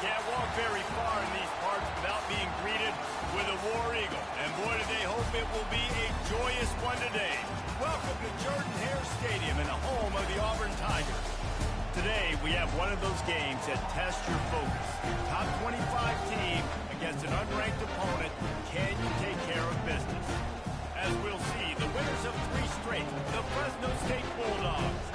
Can't walk very far in these parts without being greeted with a War Eagle. And boy, do they hope it will be a joyous one today. Welcome to Jordan-Hare Stadium and the home of the Auburn Tigers. Today, we have one of those games that tests your focus. Top 25 team against an unranked opponent. Can you take care of business? As we'll see, the winners of 3 straight, the Fresno State Bulldogs,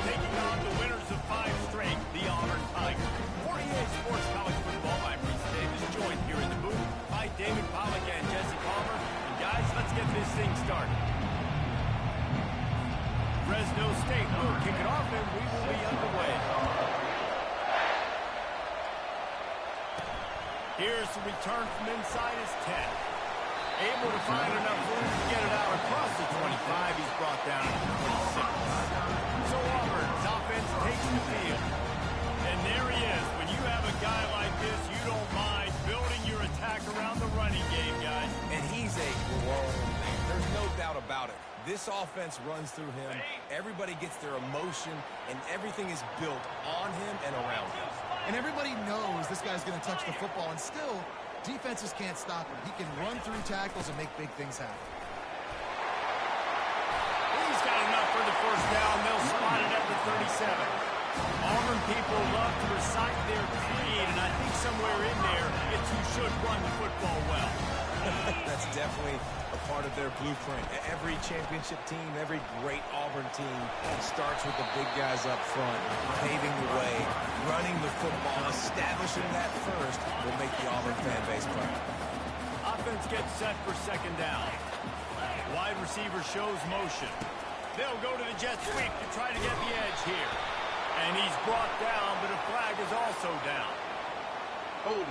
taking on the winners of 5 straight, the Auburn Tigers. 48 Sports College Football, I'm Reese Davis, joined here in the booth by David Pollack and Jesse Palmer. And guys, let's get this thing started. Fresno State will kick it off, and we will be underway. Here's the return from inside his 10. Able to find enough room to get it out across the 25. He's brought down to the 26. So Auburn's offense takes the field. And there he is. When you have a guy like this, you don't mind building your attack around the running game, guys. And he's a grown man. There's no doubt about it. This offense runs through him. Everybody gets their emotion, and everything is built on him and around him. And everybody knows this guy's going to touch the football, and still, defenses can't stop him. He can run through tackles and make big things happen. He's got enough for the first down. They'll spot it at the 37. Auburn people love to recite their creed, and I think somewhere in there, it's who should run the football well. That's definitely a part of their blueprint. Every championship team, every great Auburn team starts with the big guys up front, paving the way, running the football, establishing that first will make the Auburn fan base proud. Offense gets set for second down. Wide receiver shows motion. They'll go to the jet sweep to try to get the edge here. And he's brought down, but a flag is also down. Hold it.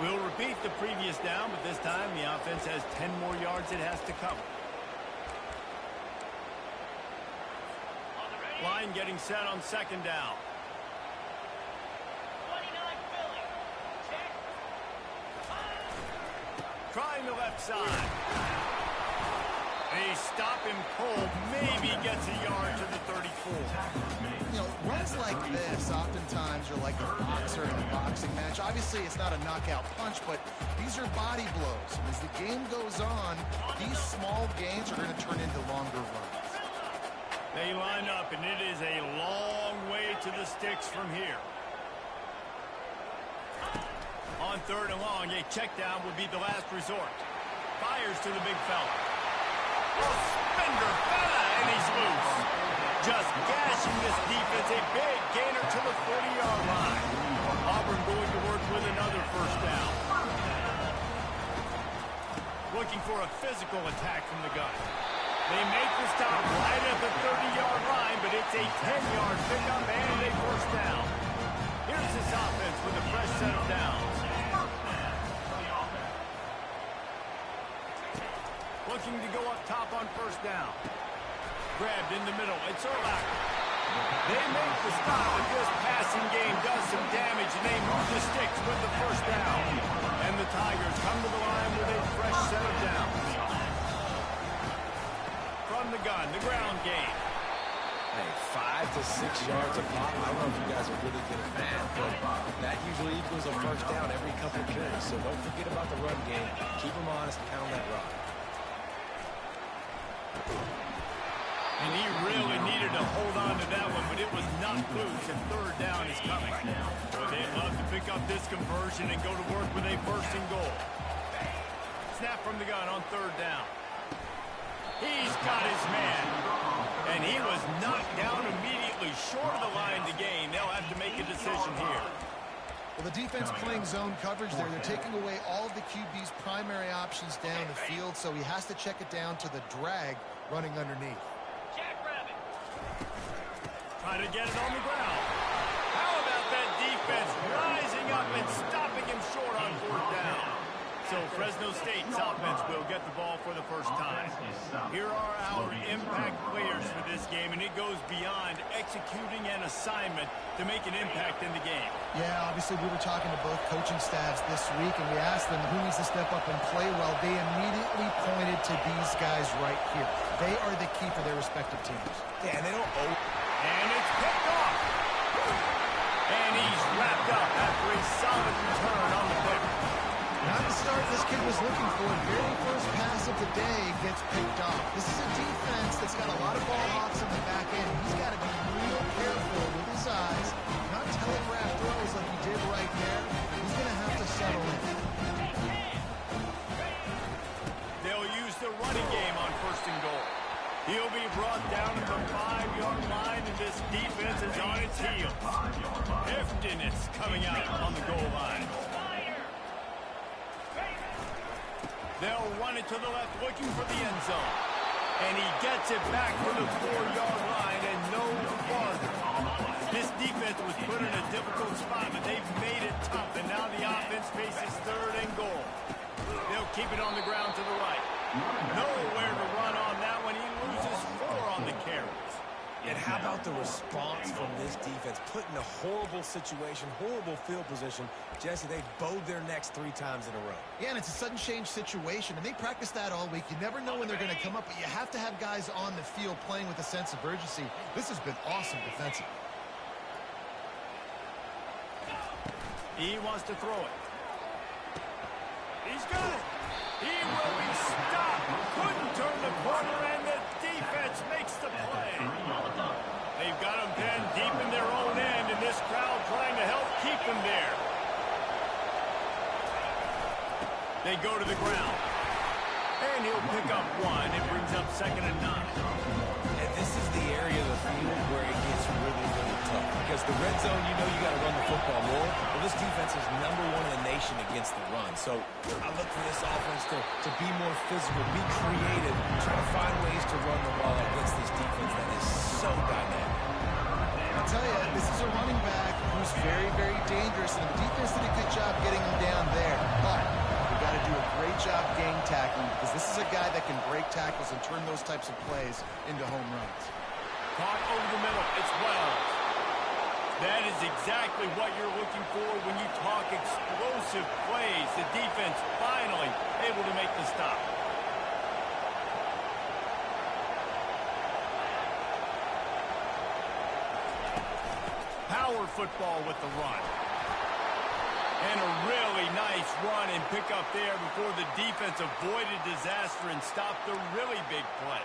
We'll repeat the previous down, but this time the offense has 10 more yards it has to cover. Line getting set on second down. 29 Philly. Check. Trying the left side. They stop him cold. Maybe gets a yard to the 34. You know, runs like this oftentimes are like a boxer in a boxing match. Obviously, it's not a knockout punch, but these are body blows. And as the game goes on, these small gains are going to turn into longer runs. They line up, and it is a long way to the sticks from here. On third and long, a check down will be the last resort. Fires to the big fella. Spender fella, and he's loose. Just gashing this defense, a big gainer to the 40-yard line. Auburn going to work with another first down. Looking for a physical attack from the gun. They make the stop right at the 30-yard line, but it's a 10-yard pickup and a first down. Here's this offense with a fresh set of downs. Looking to go up top on first down. Grabbed in the middle. It's Urlacher. They make the stop, but this passing game does some damage, and they move the sticks with the first down. And the Tigers come to the line with a fresh set of downs. From the gun, the ground game. Hey, 5 to 6 yards a pop. I don't know if you guys are really good at math, but that usually equals a first down every couple of carries. So don't forget about the run game. Keep them honest and pound that rock. And he really needed to hold on to that one, but it was not loose, and third down is coming. But they'd love to pick up this conversion and go to work with a first and goal. Snap from the gun on third down. He's got his man. And he was knocked down immediately short of the line to gain. They'll have to make a decision here. Well, the defense playing zone coverage there. They're taking away all of the QB's primary options down the field, so he has to check it down to the drag running underneath. Jackrabbit. Trying to get it on the ground. How about that defense rising up and stopping him short on fourth down? So Fresno State's offense will get the ball for the first time. Here are our impact players for this game, and it goes beyond executing an assignment to make an impact in the game. Yeah, obviously we were talking to both coaching staffs this week, and we asked them who needs to step up and play well. They immediately pointed to these guys right here. They are the key for their respective teams. Yeah, and they don't And it's picked off. And he's wrapped up after a solid return on the pick. Not the start this kid was looking for. Very first pass of the day gets picked off. This is a defense that's got a lot of ball hawks in the back end. He's got to be real careful with his eyes, not telegraph throws like he did right there. He's going to have to settle in. They'll use the running game on 1st and goal. He'll be brought down at the 5-yard line, and this defense is on its heels. Heftiness coming out on the goal line. They'll run it to the left, looking for the end zone. And he gets it back to the 4-yard line and no farther. This defense was put in a difficult spot, but they've made it tough. And now the offense faces 3rd and goal. They'll keep it on the ground to the right. Nowhere to run on that one. He loses 4 on the carries. And how about the response from this defense? Put in a horrible situation, horrible field position. Jesse, they bowed their necks 3 times in a row. Yeah, and it's a sudden change situation, and they practice that all week. You never know when they're going to come up, but you have to have guys on the field playing with a sense of urgency. This has been awesome defensively. He wants to throw it. He's got it. He will be stopped. Couldn't turn the corner, and the defense makes the play. They've got him pinned deep in their own end, and this crowd trying to help keep him there. They go to the ground. And he'll pick up 1. It brings up 2nd and 9. And this is the area of the field where it gets really, really tough. Because the red zone, you know you got to run the football more. Well, this defense is #1 in the nation against the run. So I look for this offense to be more physical, be creative, try to find ways to run the ball against this defense that is so dynamic. I'll tell you, this is a running back who's very, very dangerous, and the defense did a good job getting him down there. But we got to do a great job gang tackling, because this is a guy that can break tackles and turn those types of plays into home runs. Caught over the middle. It's Wells. That is exactly what you're looking for when you talk explosive plays. The defense finally able to make the stop. Power football with the run. And a really nice run and pick up there before the defense avoided disaster and stopped the really big play.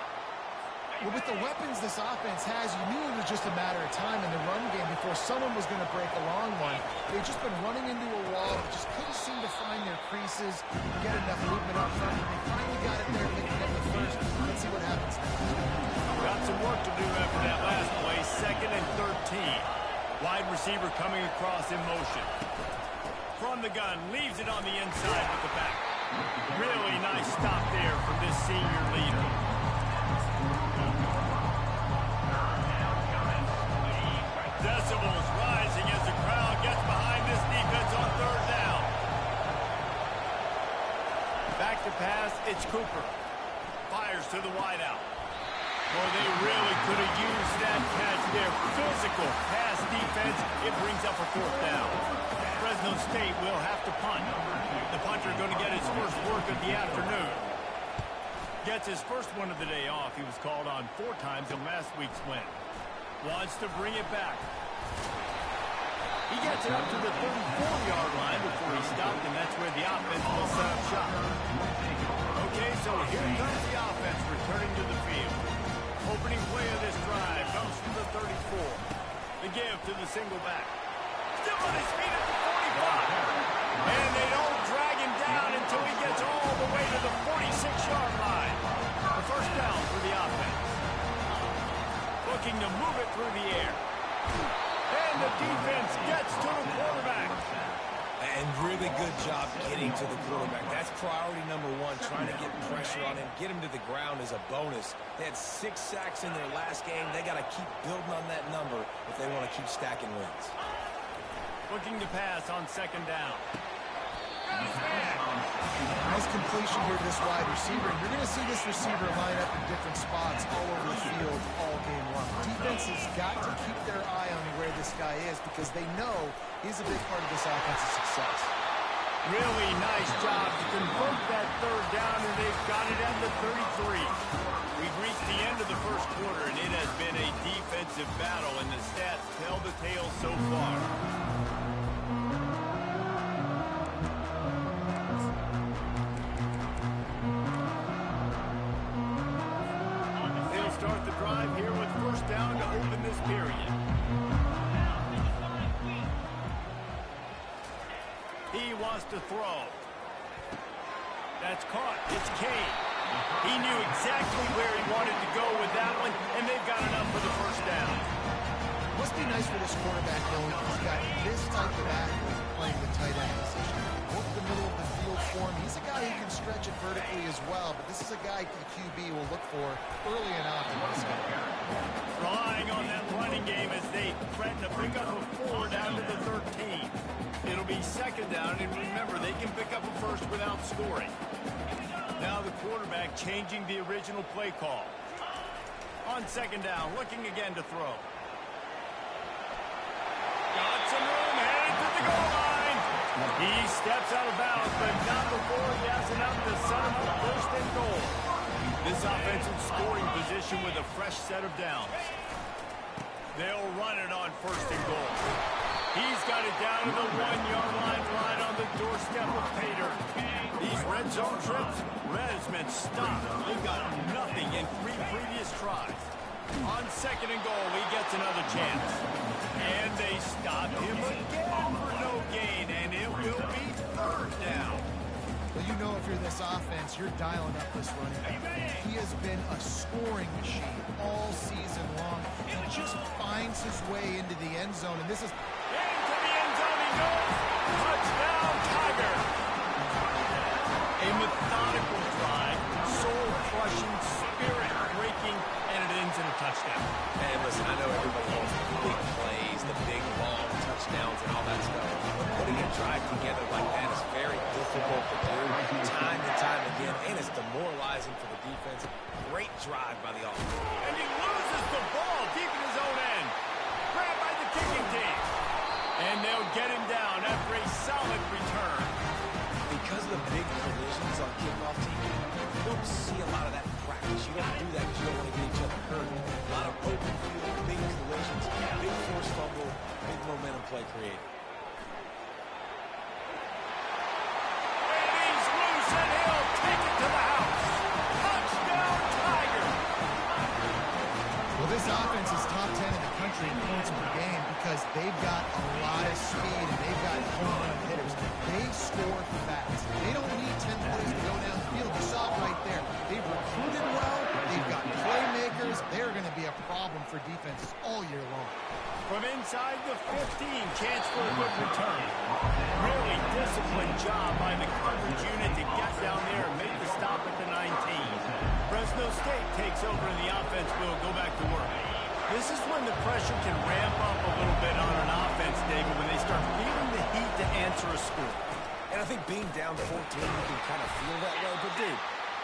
Well, with the weapons this offense has, you knew it was just a matter of time in the run game before someone was going to break a long one. They've just been running into a wall, but just couldn't seem to find their creases, get enough movement up front. They finally got it there, making it the first. Let's see what happens next. Got some work to do after that last play. 2nd and 13. Wide receiver coming across in motion. From the gun, leaves it on the inside with the back. Really nice stop there from this senior leader. Decibels rising as the crowd gets behind this defense on 3rd down. Back to pass, it's Cooper. Fires to the wideout. Well, they really could have used that catch there. Physical pass defense. It brings up a 4th down. Fresno State will have to punt. The punter going to get his first work of the afternoon. Gets his first one of the day off. He was called on 4 times in last week's win. Wants to bring it back. He gets it up to the 34-yard line before he stopped, and that's where the offense will set up shop. Okay, so here comes the offense returning to the field. Opening play of this drive comes from the 34. The give to the single back. Still on his feet at the 45. And they don't drag him down until he gets all the way to the 46-yard line. The 1st down for the offense. Looking to move it through the air. And the defense gets to the quarterback. And really good job getting to the quarterback. That's priority #1, trying to get pressure on him. Get him to the ground is a bonus. They had 6 sacks in their last game. They got to keep building on that number if they want to keep stacking wins. Looking to pass on 2nd down. Nice completion here to this wide receiver. And you're going to see this receiver line up in different spots all over the field all game long. Defense has got to keep their eye on where this guy is because they know he's a big part of this offense's success. Really nice job to convert that 3rd down, and they've got it at the 33. We've reached the end of the 1st quarter, and it has been a defensive defensive battle, and the stats tell the tale so far. They'll start the drive here with first down to open this period. He wants to throw. That's caught. It's Kane. He knew exactly where he wanted to go with that one, and they've got enough for the first down. Must be nice for this quarterback, knowing he's got this type of athlete playing the tight end position. Work the middle of the field for him. He's a guy who can stretch it vertically as well, but this is a guy the QB will look for early and often. Relying on that running game as they threaten to pick up a 4 down to the 13. It'll be second down, and remember, they can pick up a first without scoring. Now the quarterback changing the original play call. On second down, looking again to throw. Got some room, headed to the goal line. He steps out of bounds, but not before he has enough to set him up first and goal. This offensive scoring position with a fresh set of downs. They'll run it on first and goal. He's got it down to the 1-yard line right on the doorstep of Pater. These red zone trips, Red's been stopped. They got nothing in 3 previous tries. On second and goal, he gets another chance. And they stop him again for no gain, and it will be third down. Well, you know if you're this offense, you're dialing up this running back. He has been a scoring machine all season long. He just finds his way into the end zone, and this is... Into the end zone he goes. Touchdown, Tiger. A methodical drive, soul-crushing, spirit-breaking, and it ends in a touchdown. And listen, I know everybody wants the big plays, the big, long touchdowns and all that stuff. But putting a drive together like that is very difficult to do time and time again, and it's demoralizing for the defense. Great drive by the offense. And he loses the ball deep in his own end. Grabbed by the kicking team. And they'll get him down after a solid return. Because of the big collisions on kickoff team, you don't see a lot of that in practice. You don't do that because you don't want to get each other hurt. A lot of open field, big collisions, big force fumble, big momentum play created. And he's loose, and he'll take it to the house. Touchdown, Tiger. Well, this offense is top 10 in the country in points per game because they've got a lot of speed and they've got home run hitters. They score fast. They don't need 10 plays to go down the field. You saw it right there. They've recruited well. They've got playmakers. They're going to be a problem for defenses all year long. From inside the 15, chance for a good return. Really disciplined job by the coverage unit to get down there and make the stop at the 19. Fresno State takes over and the offense will go back to work. This is when the pressure can ramp up a little bit on an offense, David, when they start feeling the heat to answer a score. And I think being down 14, you can kind of feel that way. But, dude,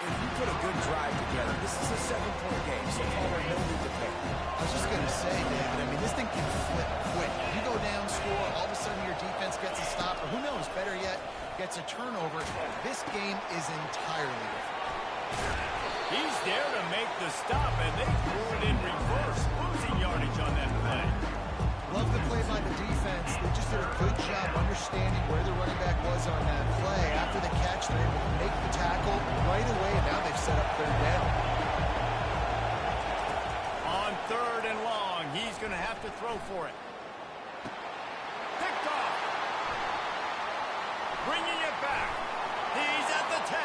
if you put a good drive together, this is a 7-point game, so Palmer, no need to pay. I was just going to say, David, I mean, this thing can flip quick. You go down, score, all of a sudden your defense gets a stop, or who knows, better yet, gets a turnover. This game is entirely different. He's there to make the stop, and they threw it in reverse, losing yardage on that play. Love the play by the defense. They just did a good job understanding where the running back was on that play. After the catch, they're able to make the tackle right away, and now they've set up third down. On third and long, he's going to have to throw for it. Picked off. Bringing it back. He's at the 10.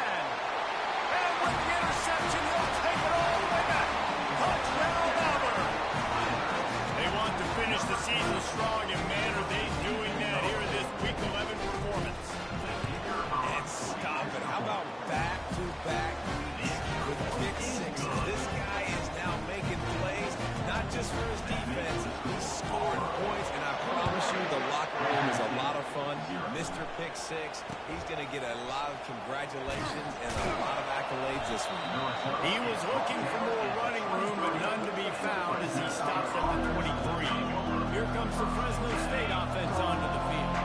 And with the interception, he'll take it all the way back. Touchdown, Auburn. They want to finish the season strong, and man, are they doing that here in this Week 11 performance. And stop it. How about back-to-back weeks with pick sixes? This guy is now making plays, not just for his defense. He's scoring points, and I promise you the locker room is a lot of fun. Mr. Pick Six, he's going to get a lot of congratulations and a lot of accolades this week. He was looking for more running room, but none to be found as he stops at the 23. Here comes the Fresno State offense onto the field.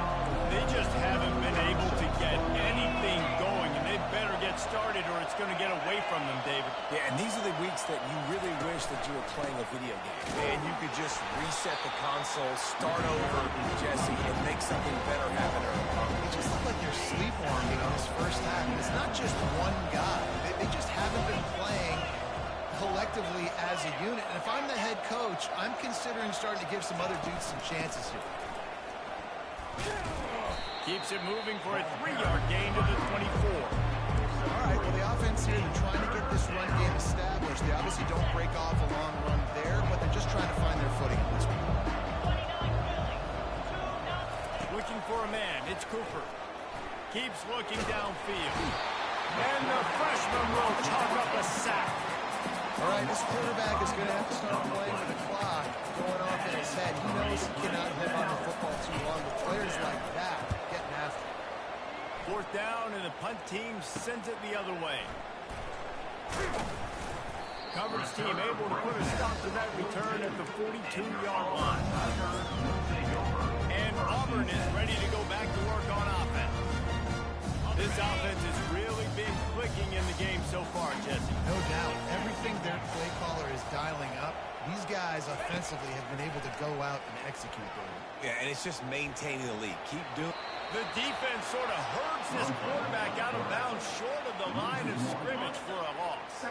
They just haven't been able to get anything going, and they better get started or it's going to get away from them, David. Yeah, and And these are the weeks that you really wish that you were playing a video game. And you could just reset the console, start over, Jesse, and make something better happen early. It just looked like they're sleepwalking on this first half. And it's not just one guy. They just haven't been playing collectively as a unit. And if I'm the head coach, I'm considering starting to give some other dudes some chances here. Keeps it moving for a 3-yard gain to the 24. All right, well, the offense here, they're trying to get this run game established. They obviously don't break off a long run there, but they're just trying to find their footing at this point. Looking for a man. It's Cooper. Keeps looking downfield. And the freshman will chalk up a sack. All right, this quarterback is going to have to start playing with the clock going off in his head. He knows he cannot hold on to the football too long. With players like that getting after him. 4th down, and the punt team sends it the other way. Coverage team able to put a stop to that return at the 42-yard line. And Auburn is ready to go back to work on offense. This offense has really been clicking in the game so far, Jesse. No doubt. Everything their play caller is dialing up, these guys offensively have been able to go out and execute there. Yeah, and it's just maintaining the lead. Keep doing. The defense sort of herds this quarterback out of bounds short of the line of scrimmage for a loss.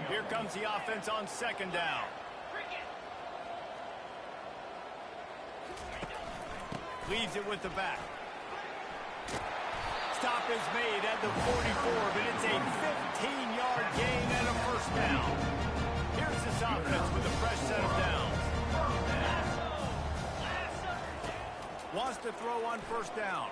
Here comes the offense on 2nd down. Leaves it with the back. Stop is made at the 44, but it's a 15-yard gain and a 1st down. Here's this offense with a fresh set of downs. Wants to throw on 1st down.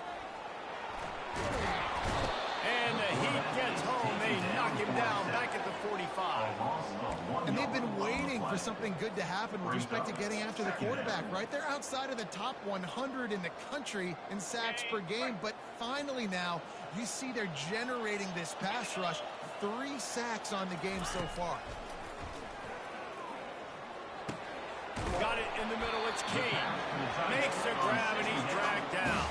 And the Heat gets home. They knock him down back at the 45. And they've been waiting for something good to happen with respect to getting after the quarterback, right? They're outside of the top 100 in the country in sacks per game, but finally now you see they're generating this pass rush. 3 sacks on the game so far. Got it in the middle. It's King. Makes the grab, and he's dragged down.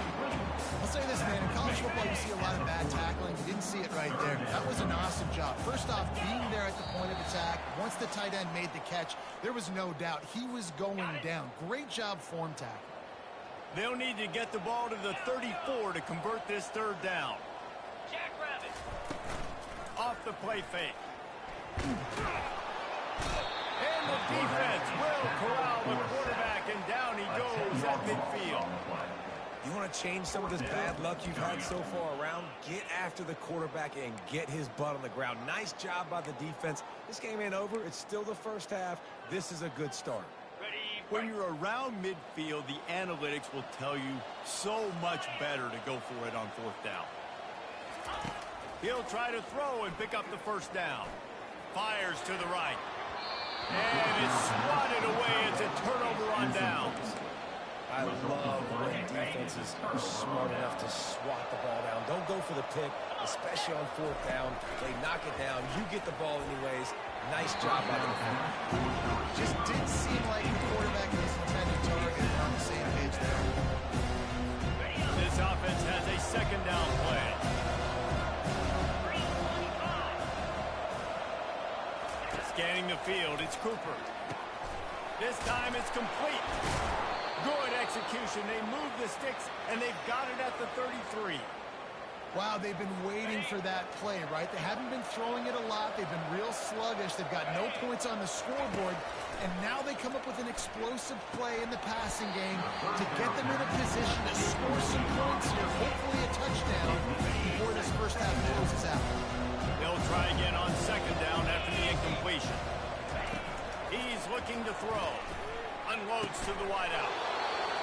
I'll say this, man. In college football, you see a lot of bad tackling. You didn't see it right there. That was an awesome job. First off, being there at the point of attack. Once the tight end made the catch, there was no doubt he was going down. Great job form tackle. They'll need to get the ball to the 34 to convert this 3rd down. Jackrabbit. Off the play fake. And the defense will corral the quarterback, and down he goes at midfield. You want to change some of this bad luck you've had so far around? Get after the quarterback and get his butt on the ground. Nice job by the defense. This game ain't over. It's still the 1st half. This is a good start. When you're around midfield, the analytics will tell you so much better to go for it on 4th down. He'll try to throw and pick up the 1st down. Fires to the right. And it's swatted away. It's a turnover on downs. I love when defenses are smart enough to swat the ball down. Don't go for the pick, especially on 4th down. They knock it down. You get the ball anyways. Nice job by the defense. Just didn't seem like the quarterback and his intended target were on the same page there. This offense has a 2nd down play. Scanning the field, it's Cooper. This time it's complete. Good execution. They move the sticks, and they've got it at the 33. Wow, they've been waiting for that play, right? They haven't been throwing it a lot. They've been real sluggish. They've got no points on the scoreboard, and now they come up with an explosive play in the passing game to get them in a position to score some points here, hopefully a touchdown before this 1st half closes out. They'll try again on 2nd down after the incompletion. He's looking to throw. Unloads to the wideout.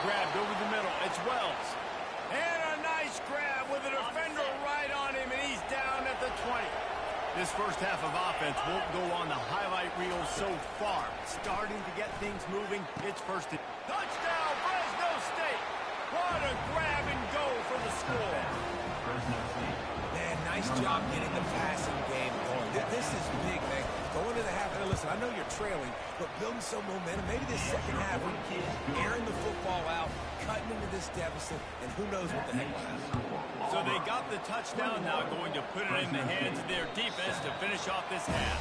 Grabbed over the middle. It's Wells. And a nice grab with a defender right on him, and he's down at the 20. This 1st half of offense won't go on the highlight reel so far. Starting to get things moving. It's 1st. Touchdown, Fresno State. What a grab and go for the score. Man, nice job getting the passing game going. This is big, man. Going to the half. And listen, I know you're trailing, but building some momentum. Maybe this 2nd half, we can airing the football out, cutting into this deficit, and who knows what the heck will happen. So they got the touchdown, now going to put it in the hands of their defense to finish off this half.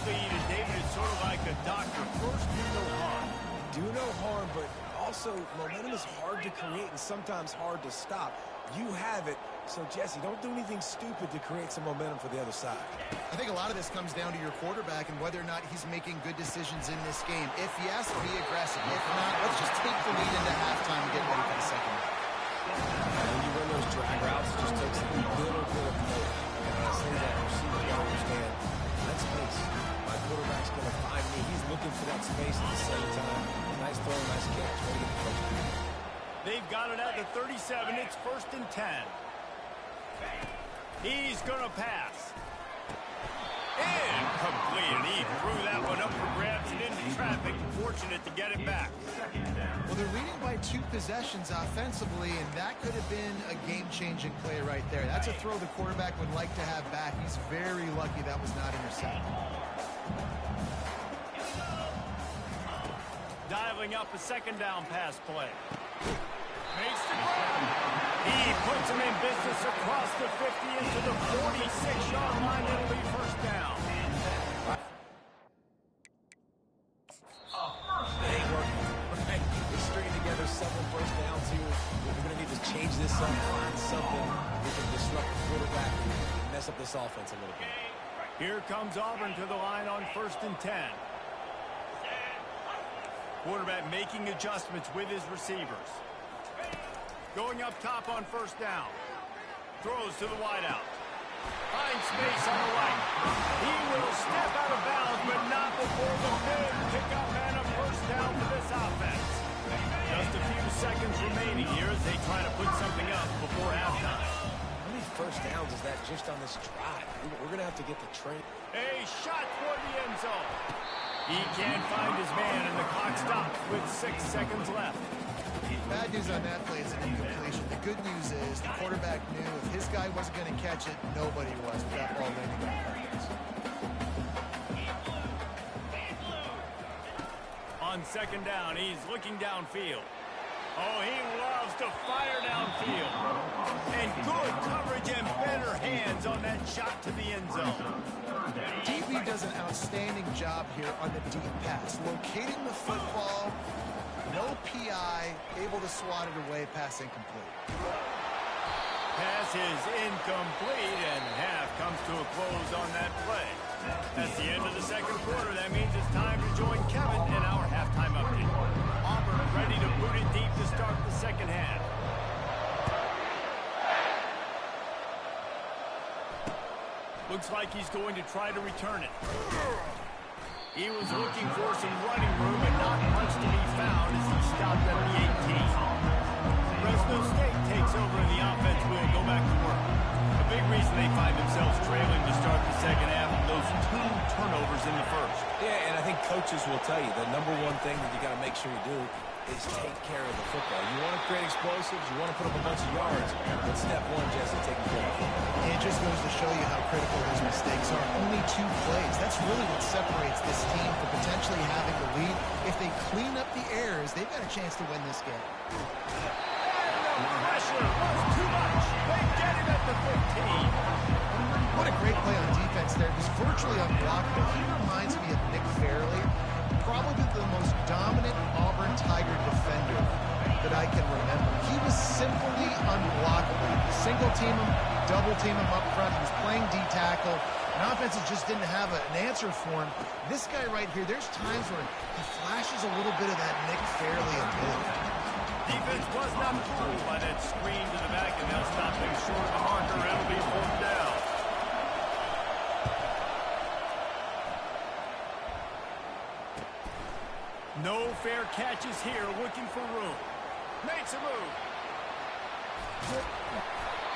lead, and David is sort of like a doctor. First, do no harm. Do no harm, but also momentum is hard to create and sometimes hard to stop. You have it, so Jesse, don't do anything stupid to create some momentum for the other side. I think a lot of this comes down to your quarterback and whether or not he's making good decisions in this game. If yes, be aggressive. If not, let's just take the lead into halftime and get ready for the second half. When you run those drag routes, it just takes a little bit of hope. And when I say that, receivers understand that space. My quarterback's going to find me. He's looking for that space at the same time. Nice throw, nice catch. Way to get the first down. They've got it at the 37. It's 1st and 10. He's going to pass. Incomplete. And he threw that one up for grabs and into traffic. Fortunate to get it back. Well, they're leading by 2 possessions offensively, and that could have been a game-changing play right there. That's a throw the quarterback would like to have back. He's very lucky that was not intercepted. Dialing up a 2nd down pass play. Makes the grab. He puts him in business across the 50 into the 46-yard line. It'll be 1st down. It ain't working. Right? We're stringing together several 1st downs here. We're going to need to change this up, find something we can disrupt the quarterback and mess up this offense a little bit. Here comes Auburn to the line on 1st and 10. Quarterback making adjustments with his receivers. Going up top on 1st down. Throws to the wideout. Finds space on the right. He will step out of bounds, but not before the big pickup and a 1st down for this offense. Just a few seconds remaining here as they try to put something up before halftime. How many 1st downs is that just on this drive? We're going to have to get the train. A shot toward the end zone. He can't find his man, and the clock stops with 6 seconds left. Bad news on that play is an incompletion. The good news is the quarterback knew if his guy wasn't going to catch it, nobody was with that ball landing on purpose. On 2nd down, he's looking downfield. Oh, he loves to fire downfield. And good coverage and better hands on that shot to the end zone. DB does an outstanding job here on the deep pass. Locating the football, no PI, able to swat it away, pass incomplete. Pass is incomplete, and half comes to a close on that play. That's the end of the 2nd quarter. That means it's time to join Kevin in our halftime update. Auburn ready to boot it deep to start the 2nd half. Looks like he's going to try to return it. He was looking for some running room and not much to be found as he stopped at the 18. Fresno State takes over and the offense will go back to work. A big reason they find themselves trailing to start the 2nd half of those 2 turnovers in the 1st. Yeah, and I think coaches will tell you the number one thing that you got to make sure you do is take care of the football. You want to create explosives, you want to put up a bunch of yards, but step 1, Jesse, taking care of the football. It just goes to show you how critical those mistakes are. Only 2 plays. That's really what separates this team from potentially having the lead. If they clean up the errors, they've got a chance to win this game. Pressure was too much. They get him at the 15. What a great play on defense there. It was virtually unblockable. He reminds me of Nick Fairley, probably the most dominant Auburn Tiger defender that I can remember. He was simply unblockable. Single team him, double team him up front. He was playing D-tackle. And offenses just didn't have an answer for him. This guy right here, there's times where he flashes a little bit of that Nick Fairley ability. Defense was not fooled by that screen to the back, and they'll stop him short of the marker. It'll be 4th down. No fair catches here, looking for room. Makes a move.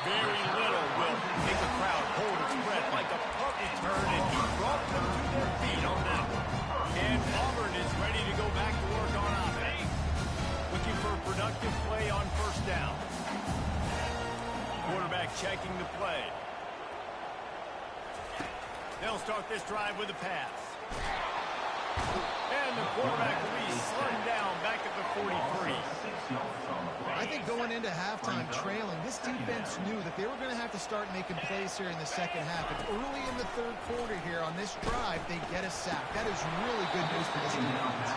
Very little will make the crowd hold its breath like a punt return, and he brought them to their feet on that one. And Auburn is ready to go back to work on offense. Looking for a productive play on 1st down. Quarterback checking the play. They'll start this drive with a pass. And the quarterback will be slung down back at the 43. I think going into halftime trailing, this defense knew that they were going to have to start making plays here in the second half. And early in the third quarter here on this drive, they get a sack. That is really good news for this defense.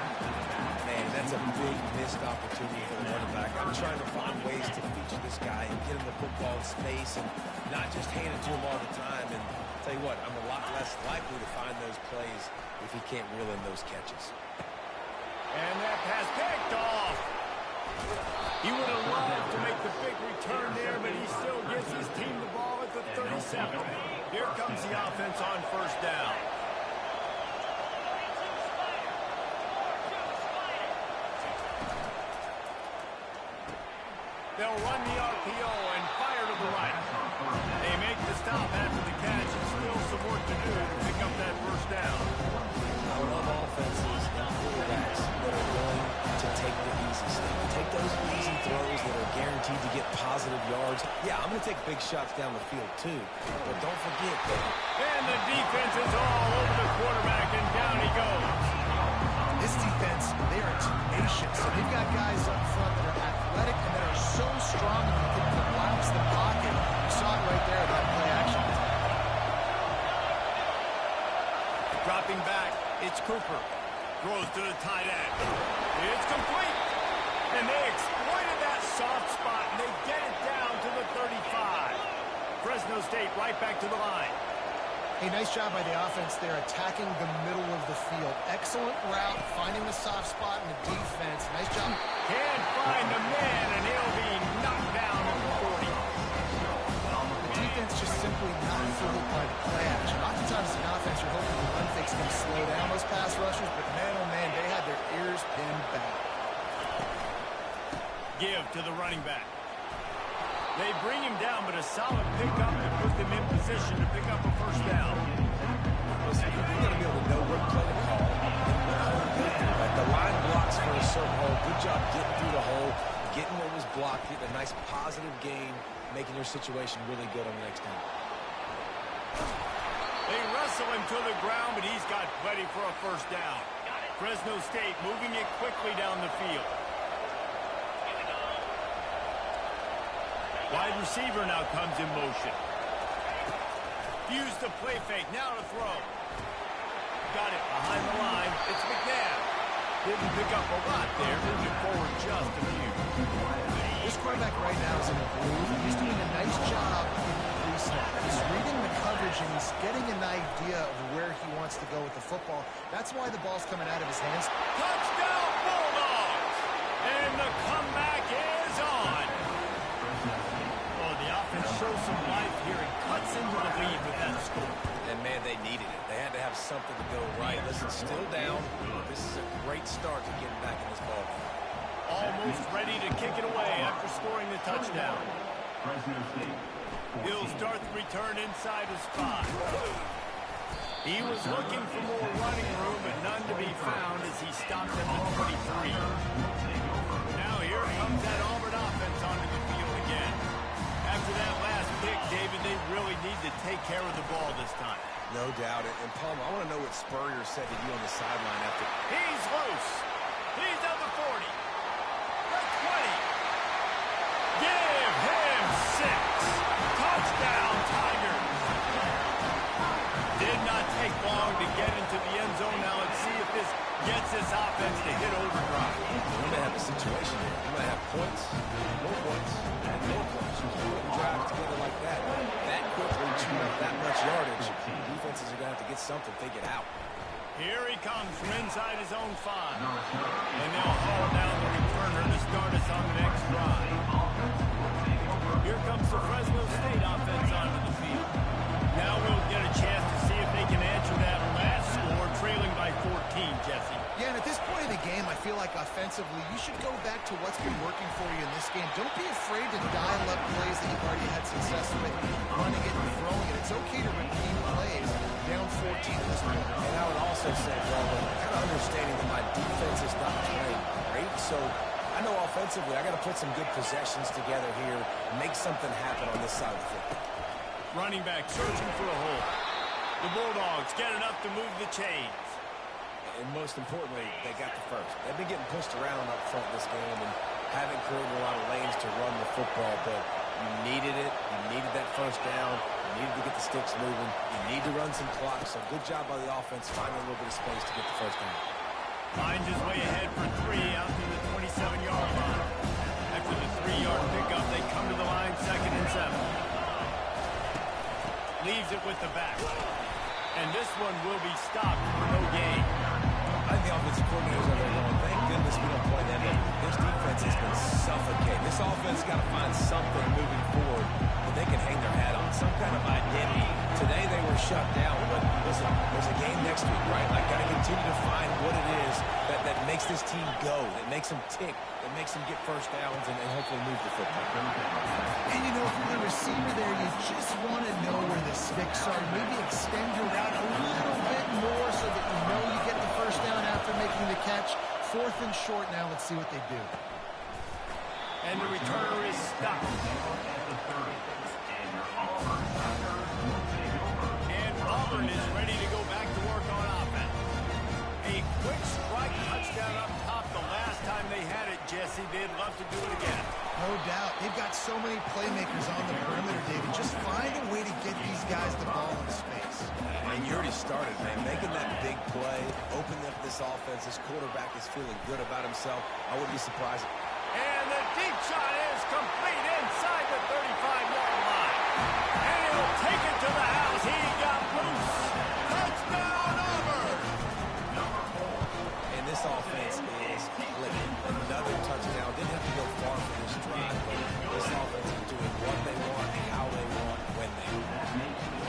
Man, that's a big missed opportunity for the running back. I'm trying to find ways to feature this guy and get him the football in space and not just hand it to him all the time. And I'll tell you what, I'm a lot less likely to find those plays if he can't reel in those catches. And that pass picked off. He would have loved to make the big return there, but he still gives his team the ball at the 37. Here comes the offense on first down. They'll run the RPO and fire to the right. They make the stop after the catch, and still some work to do to pick up that first down. I love offenses and quarterbacks that are willing to take the easy stuff. Take those easy throws that are guaranteed to get positive yards. Yeah, I'm going to take big shots down the field too, but don't forget that. And the defense is all over the quarterback, and down he goes. This defense, they are tenacious. So they've got guys up front that are athletic and that are so strong and they can collapse the pocket. You saw it right there, that play action. Dropping back, it's Cooper. Throws to the tight end. It's complete. And they exploited that soft spot, and they get it down to the 35. Fresno State right back to the line. Hey, nice job by the offense there, attacking the middle of the field. Excellent route, finding the soft spot in the defense. Nice job. Can't find the man, and he'll be knocked down at the 40. The defense just simply not fooled by the play action. Oftentimes in offense, you're hoping the run fakes can slow down those pass rushers, but man, oh man, they had their ears pinned back. Give to the running back. They bring him down, but a solid pickup to put them in position to pick up a first down. Listen, you're going to be able to know what play to call. Like the line blocks for a certain hole. Good job getting through the hole, getting what was blocked, getting a nice positive gain, making your situation really good on the next down. They wrestle him to the ground, but he's got plenty for a first down. Fresno State moving it quickly down the field. Wide receiver now comes in motion. Fuse the play fake, now to throw. Got it behind the line. It's McNabb. Didn't pick up a lot there, moving forward just a few. This quarterback right now is in a groove. He's doing a nice job in pre-snap. He's reading the coverage and he's getting an idea of where he wants to go with the football. That's why the ball's coming out of his hands. Touchdown, Bulldogs! And the comeback is on. Oh, the offense shows some life here and cuts into the lead with that score. And, man, they needed it. They had to have something to go right. Listen, still down. This is a great start to getting back in this ball game. Almost ready to kick it away after scoring the touchdown. He'll start the return inside his 5. He was looking for more running room, but none to be found as he stopped at the 23. Now here comes that Auburn offense onto the field again. After that last pick, David, they really need to take care of the ball this time. No doubt. And Palmer, I want to know what Spurrier said to you on the sideline after. He's loose. He's at the 40. The 20. Give him 6. Touchdown, Tigers. Did not take long to get into the end zone. Now let's see if this gets this offense to hit overdrive. You may have a situation here. You might have points, more points, and more points. You can drive together like that. That quickly, chew up that much yardage. Defenses are going to have to get something figured out. Here he comes from inside his own 5. And they'll haul down the returner to start us on the next drive. Here comes the Fresno State offense onto the field. Now we'll get a chance to see if they can answer that last score, trailing by 14, Jesse. Yeah, and at this point in the game, I feel like offensively, you should go back to what's been working for you in this game. Don't be afraid to dial up plays that you've already had success with, running it and throwing it. It's okay to repeat plays down 14 at this point. And I would also say, brother, kind of understanding that my defense is not playing great, so I know offensively I got to put some good possessions together here, make something happen on this side of the football. Running back searching for a hole. The Bulldogs get enough to move the chains. and most importantly, they got the first. They've been getting pushed around up front this game and haven't created a lot of lanes to run the football, but you needed it. You needed that first down. You needed to get the sticks moving. You need to run some clock, so good job by the offense finding a little bit of space to get the first down. Finds his way ahead for 3 out to the 27-yard line. After the 3-yard pickup, they come to the line 2nd and 7. Leaves it with the back. And this one will be stopped for no gain. I think the offensive coordinators are there going, thank goodness we don't play them. This defense has been suffocating. This offense got to find something moving forward that they can hang their hat on, some kind of identity. Today they were shut down, but listen, there's a game next week, right? I've got to continue to find what it is that makes this team go, that makes them tick, that makes them get first downs and hopefully move the football. And you know, for the receiver there, you just want to know where the sticks are. Maybe extend your route a little bit more so that you know you get the first down after making the catch. 4th and short now. Let's see what they do. And the returner is stopped. And Auburn is ready to go back to work on offense. A quick strike touchdown up top the last time they had it, Jesse. They'd love to do it again. No doubt. They've got so many playmakers on the perimeter, David. Just find a way to get these guys the ball in space. And you already started, man. Making that big play, opening up this offense. This quarterback is feeling good about himself. I wouldn't be surprised. And the deep shot is complete inside the 35-yard line. And he'll take it to the house. He got loose. Touchdown, Auburn! And this offense is clicking. Another touchdown. Didn't have to go far for this drive, but this offense is doing what they want, how they want, when they want.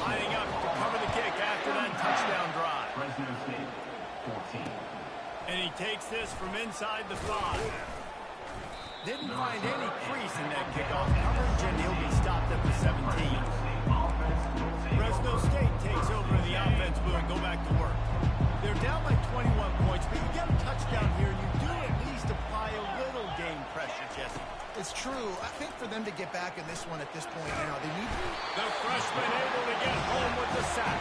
Lining up to cover the kick after that touchdown drive. And he takes this from inside the 5. Didn't find any crease in that kickoff coverage, and he'll be stopped at the 17. Fresno State takes over the offense. Will go back to work. They're down by 21 points, but you get a touchdown here, you do at least apply a little game pressure, Jesse. It's true. I think for them to get back in this one at this point now, they need to. The freshman able to get home with the sack.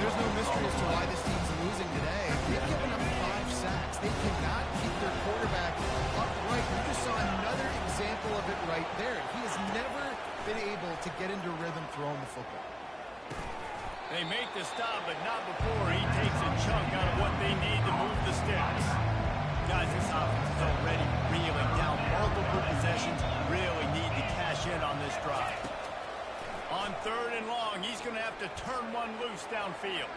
There's no mystery as to why this team's losing today. They've given up 5 sacks. They cannot keep their quarterback upright. You just saw another example of it right there. He has never been able to get into rhythm throwing the football. They make the stop, but not before he takes a chunk out of what they need to move the sticks. Guys, this offense is already reeling down multiple possessions. Really need to cash in on this drive. On 3rd and long, he's going to have to turn one loose downfield.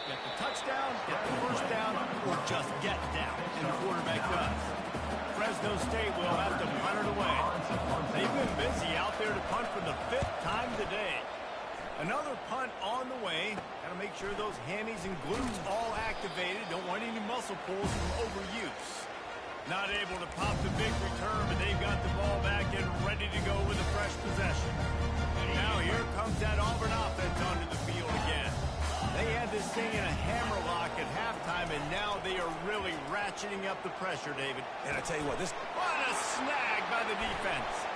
Get the touchdown, get the first down, or just get down. And the quarterback does. Fresno State will have to punt it away. They've been busy out there to punt for the 5th time today. Another punt on the way. Got to make sure those hammies and glutes all activated. Don't want any muscle pulls from overuse. Not able to pop the big return, but they've got the ball back and ready to go with a fresh possession. And now here comes that Auburn offense onto the field again. They had this thing in a hammerlock at halftime, and now they are really ratcheting up the pressure, David. And I tell you what, What a snag by the defense.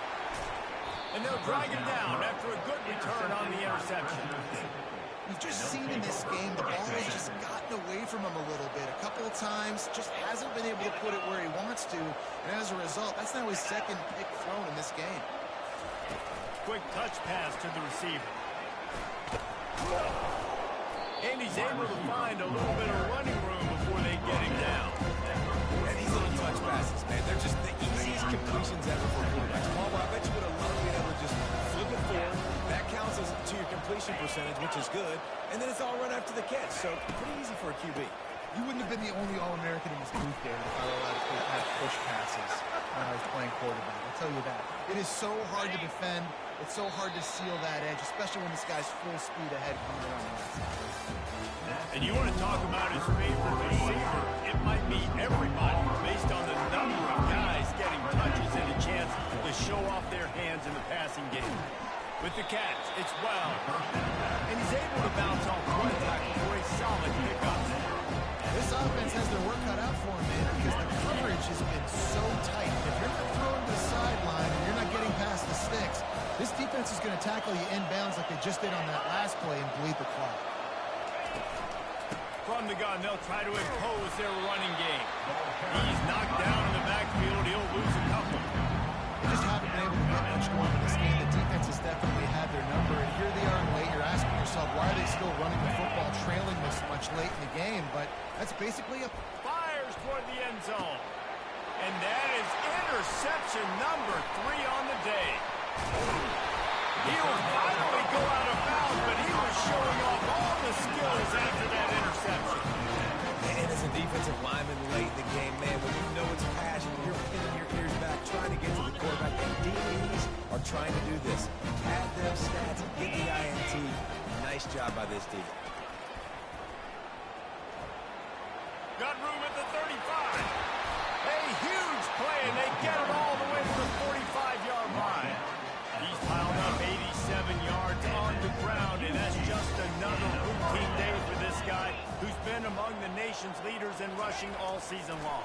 And they'll drag him down after a good return on the interception. We've just seen in this game the ball has just gotten away from him a little bit. A couple of times, just hasn't been able to put it where he wants to. And as a result, that's now his 2nd pick thrown in this game. Quick touch pass to the receiver. And he's able to find a little bit of running room before they get him down. and these little touch passes, man, they're just the easiest completions ever for quarterbacks. Paul, I bet you would have loved being able to just flip it forward. That counts as to your completion percentage, which is good. And then it's all run after the catch. So pretty easy for a QB. You wouldn't have been the only All-American in this booth, David, if I were allowed to have push passes when I was playing quarterback. I'll tell you that. It is so hard to defend. It's so hard to seal that edge, especially when this guy's full speed ahead coming around the outside. And you want to talk about his favorite receiver, it might be everybody based on the number of guys getting touches and a chance to show off their hands in the passing game. With the catch, it's well. And he's able to bounce off one tackle for a solid pickup. This offense has their work cut out for him, man, because the coverage has been so tight. If you're not throwing to the sideline and you're not getting past the sticks, this defense is going to tackle you inbounds like they just did on that last play and bleed the clock. From the gun, they'll try to impose their running game. He's knocked down in the backfield. He'll lose a couple. They just haven't been able to get much going in this game. The defense has definitely had their number, and here they are late. You're asking yourself, why are they still running the football, trailing this much late in the game? But that's basically a... Fires toward the end zone. And that is interception number 3 on the day. He will finally go out of bounds, but he was showing off all the skills after that interception. And as a defensive lineman late in the game, man, when you know it's passion, you're pinning your ears back, trying to get to the quarterback, and DBs are trying to do this. Pad them stats and get the INT. Nice job by this defense. Got room at the 35. A huge play, and they get it all the way to the 45-yard line. He's piled up 87 yards on the ground, and that's just another routine day for this guy who's been among the nation's leaders in rushing all season long.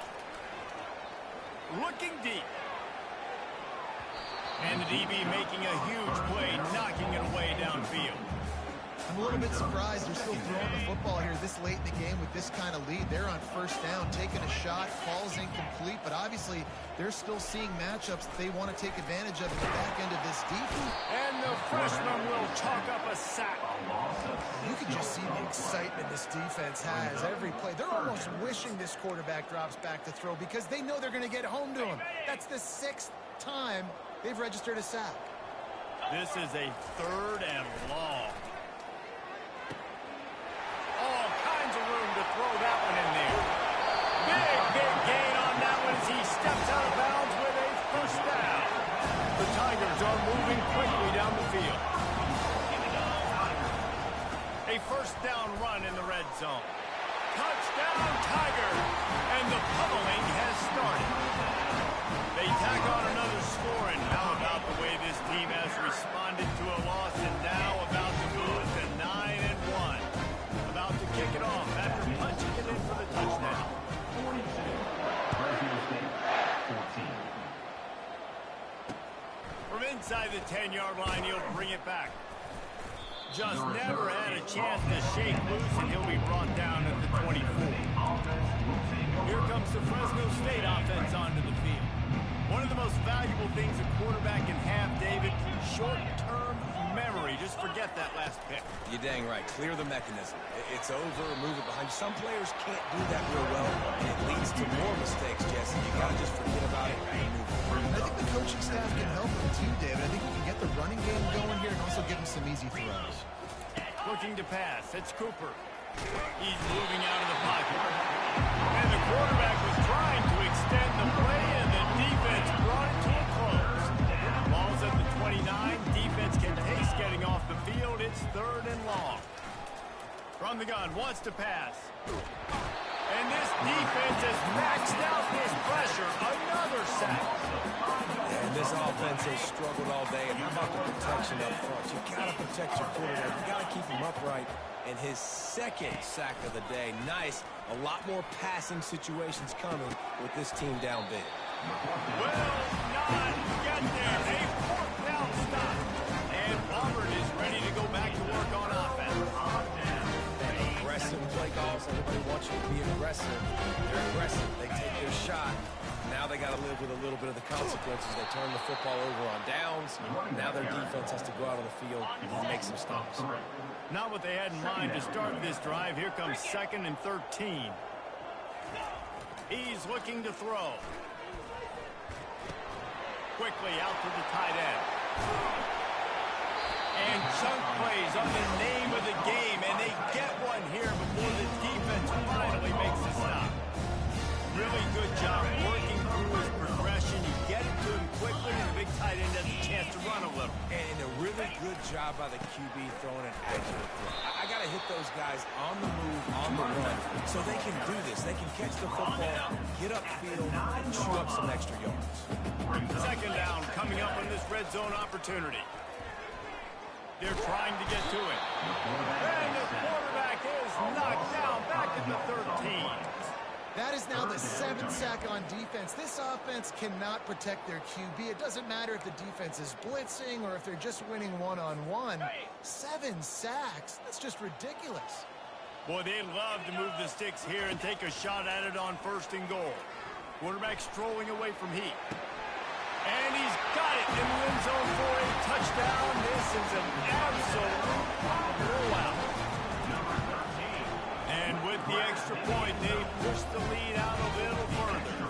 Looking deep. And the DB making a huge play, knocking it away downfield. I'm a little bit surprised they're still throwing the football here this late in the game with this kind of lead. They're on first down, taking a shot, falls incomplete, but obviously they're still seeing matchups that they want to take advantage of at the back end of this defense. And the freshman will chalk up a sack. You can just see the excitement this defense has every play. They're almost wishing this quarterback drops back to throw because they know they're going to get home to him. That's the 6th time they've registered a sack. This is a 3rd and long. All kinds of room to throw that one in there. Big gain on that one as he steps out of bounds with a first down. The Tigers are moving quickly down the field. A first down run in the red zone. Touchdown, Tigers! And the pummeling has started. They tack on another score, and how about the way this team has responded to a loss, and now about to move to 9-1. About to kick it off after punching it in for the touchdown. From inside the 10-yard line, he'll bring it back. Just never had a chance to shake loose, and he'll be brought down at the 24. Here comes the Fresno State offense onto the field. One of the most valuable things a quarterback can have, David, short-term memory. Just forget that last pick. You're dang right. Clear the mechanism. It's over, move it behind you. Some players can't do that real well, and it leads to more mistakes, Jesse. You got to just forget about it and move forward. I think the coaching staff can help him too, David. I think he can get the running game going here and also give him some easy throws. Looking to pass. It's Cooper. He's moving out of the pocket. And the quarterback was trying to extend the play, and the defense brought it to a close. Ball's at the 29. Defense can taste getting off the field. It's 3rd and long. From the gun, wants to pass. And this defense has maxed out this pressure. Another sack. And this offense has struggled all day. And how about the protection up front? You got to protect your quarterback. You got to keep him upright. And his 2nd sack of the day. Nice. A lot more passing situations coming with this team down big. Will not get there. A 4th down stop. And Auburn is ready to go back to work on offense. Aggressive play calls. Everybody wants you to be aggressive. They're aggressive. They take their shot. Now they got to live with a little bit of the consequences. They turn the football over on downs. Now their defense has to go out on the field and make some stops. Not what they had in mind to start this drive. Here comes 2nd and 13. He's looking to throw. Quickly out to the tight end. And chunk plays on the name of the game, and they get one here before the defense finally makes a stop. Really good job working through his progression. You get it to him quickly, and the big tight end has a chance to run a little. And a really good job by the QB throwing an accurate throw. I got to hit those guys on the move, on the run, so they can do this. They can catch the football, get upfield, and chew up some extra yards. 2nd down coming up on this red zone opportunity. They're trying to get to it. And the quarterback is knocked down back at the 13. That is now the 7th sack on defense. This offense cannot protect their QB. It doesn't matter if the defense is blitzing or if they're just winning one-on-one. 7 sacks. That's just ridiculous. Boy, they love to move the sticks here and take a shot at it on 1st and goal. Quarterback strolling away from heat. And he's got it in the end zone for a touchdown. This is an absolute blowout. And with the extra point, they push the lead out a little further.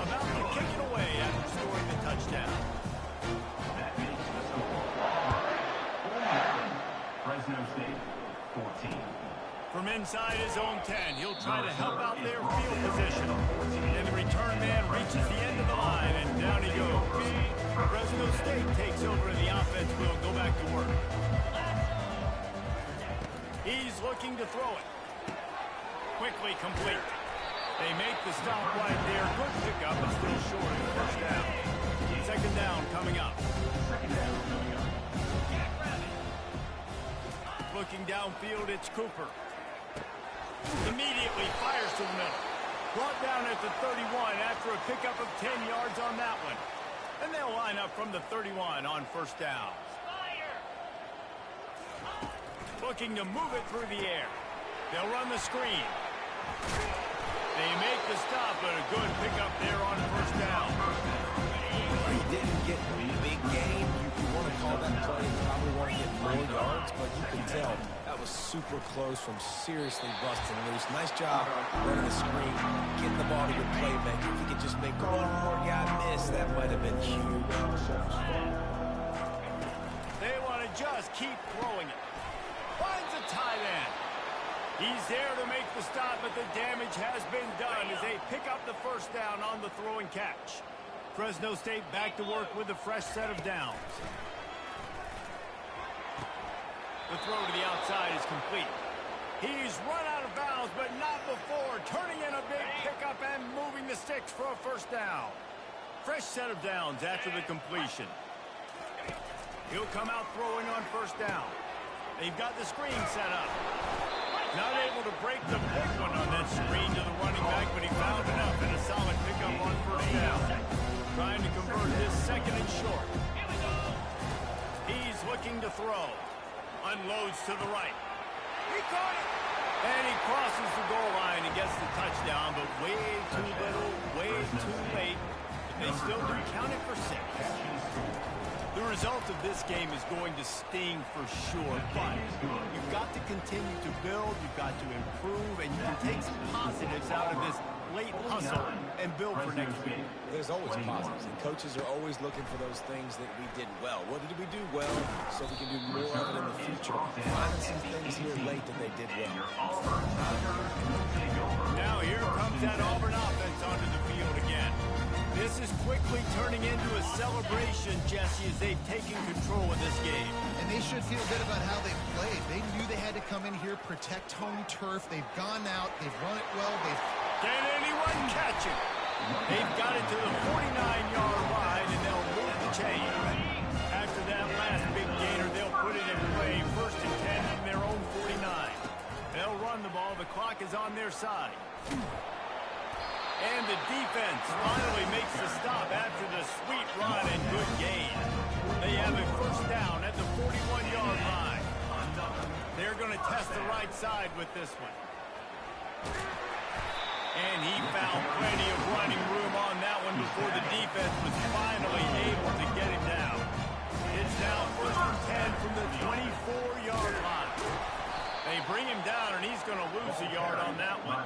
About to kick it away after scoring the touchdown. Fresno State, 14. From inside his own 10, he'll try to help out their field position. And the return man reaches the end of the line, and down he goes. Fresno State takes over, and the offense will go back to work. He's looking to throw it. Quickly complete. They make the stop right there. Good pickup, but still short of the 1st down. 2nd down coming up. Looking downfield, it's Cooper. Immediately fires to the middle. Brought down at the 31 after a pickup of 10 yards on that one. And they'll line up from the 31 on 1st down. Looking to move it through the air. They'll run the screen. They make the stop, but a good pickup there on 1st down. He didn't get a big gain. You want to call that play, you probably want to get more yards, but you can tell that was super close from seriously busting loose. Nice job running the screen, getting the ball to your playmaker. If he could just make one more guy miss, that might have been huge. They want to just keep throwing it. Finds a tight end. He's there to make the stop, but the damage has been done as they pick up the 1st down on the throw and catch. Fresno State back to work with a fresh set of downs. The throw to the outside is complete. He's run out of bounds, but not before turning in a big pickup and moving the sticks for a 1st down. Fresh set of downs after the completion. He'll come out throwing on 1st down. They've got the screen set up. Not able to break the big one on that screen to the running back, but he found enough and a solid pickup on 1st down. Trying to convert this 2nd and short. He's looking to throw. Unloads to the right. He caught it. And he crosses the goal line and gets the touchdown, but way too little, way too late. They still do count it for 6. The result of this game is going to sting for sure, but you've got to continue to build, you've got to improve, and you can take some positives out of this late hustle and build for next week. There's always positives, and coaches are always looking for those things that we did well. What did we do well so we can do more of it in the future? Finding some things here late that they did well. Now here comes that Auburn offense onto the field again. This is quickly turning into a celebration, Jesse, as they've taken control of this game. And they should feel good about how they played. They knew they had to come in here, protect home turf. They've gone out, they've run it well. Can anyone catch it? They've got it to the 49-yard line, and they'll move the chain. After that last big gainer, they'll put it in play. 1st and 10 from their own 49. They'll run the ball. The clock is on their side. And the defense finally makes the stop after the sweet run and good gain. They have a 1st down at the 41-yard line. They're going to test the right side with this one. And he found plenty of running room on that one before the defense was finally able to get him down. It's now 1st and 10 from the 24-yard line. They bring him down, and he's going to lose a yard on that one.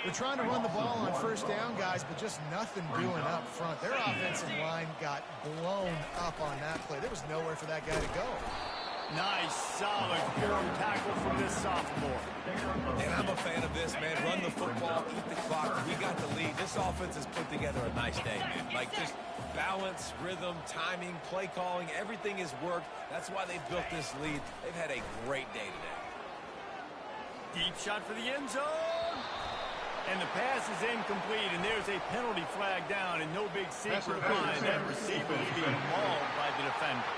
They're trying to run the ball on 1st down, guys, but just nothing doing up front. Their offensive line got blown up on that play. There was nowhere for that guy to go. Nice, solid, firm tackle from this sophomore. And I'm a fan of this, man. Run the football, eat the clock. We got the lead. This offense has put together a nice day, man. Like, just balance, rhythm, timing, play calling, everything has worked. That's why they built this lead. They've had a great day today. Deep shot for the end zone. And the pass is incomplete, and there's a penalty flag down, and no big secret behind that receiver is being mauled by the defender.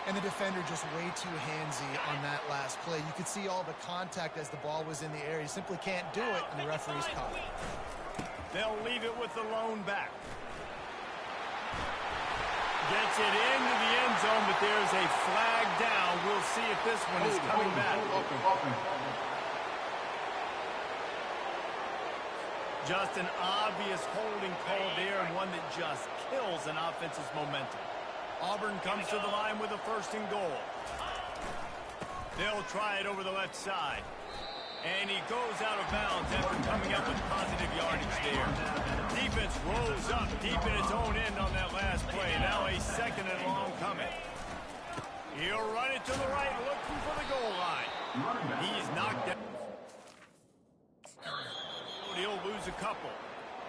And the defender just way too handsy on that last play. You could see all the contact as the ball was in the air. He simply can't do it, and the referee's caught it. They'll leave it with the lone back. Gets it into the end zone, but there's a flag down. We'll see if this one is coming back. Just an obvious holding call there, and one that just kills an offense's momentum. Auburn comes to the line with a 1st and goal. They'll try it over the left side. And he goes out of bounds after coming up with positive yardage there. Defense rolls up deep in its own end on that last play. Now a 2nd and long coming. He'll run it to the right, looking for the goal line. He's knocked out. He'll lose a couple.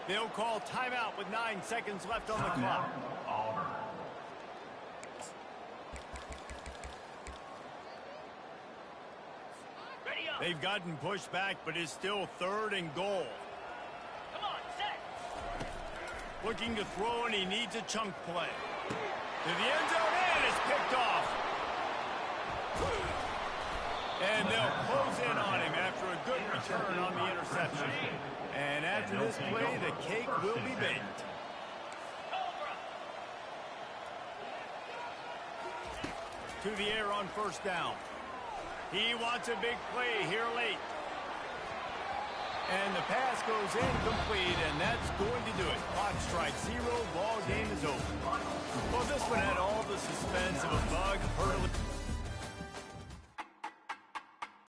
They'll call timeout with 9 seconds left on the clock. They've gotten pushed back, but it's still 3rd and goal. Come on, set. Looking to throw, and he needs a chunk play. To the end zone, and it's picked off. And they'll close in on him after a good return on the interception. And after this play, the cake will be baked. To the air on 1st down. He wants a big play here late. And the pass goes incomplete, and that's going to do it. Clock strikes 0, ball game is over. Well, this one had all the suspense of a bug hurdling.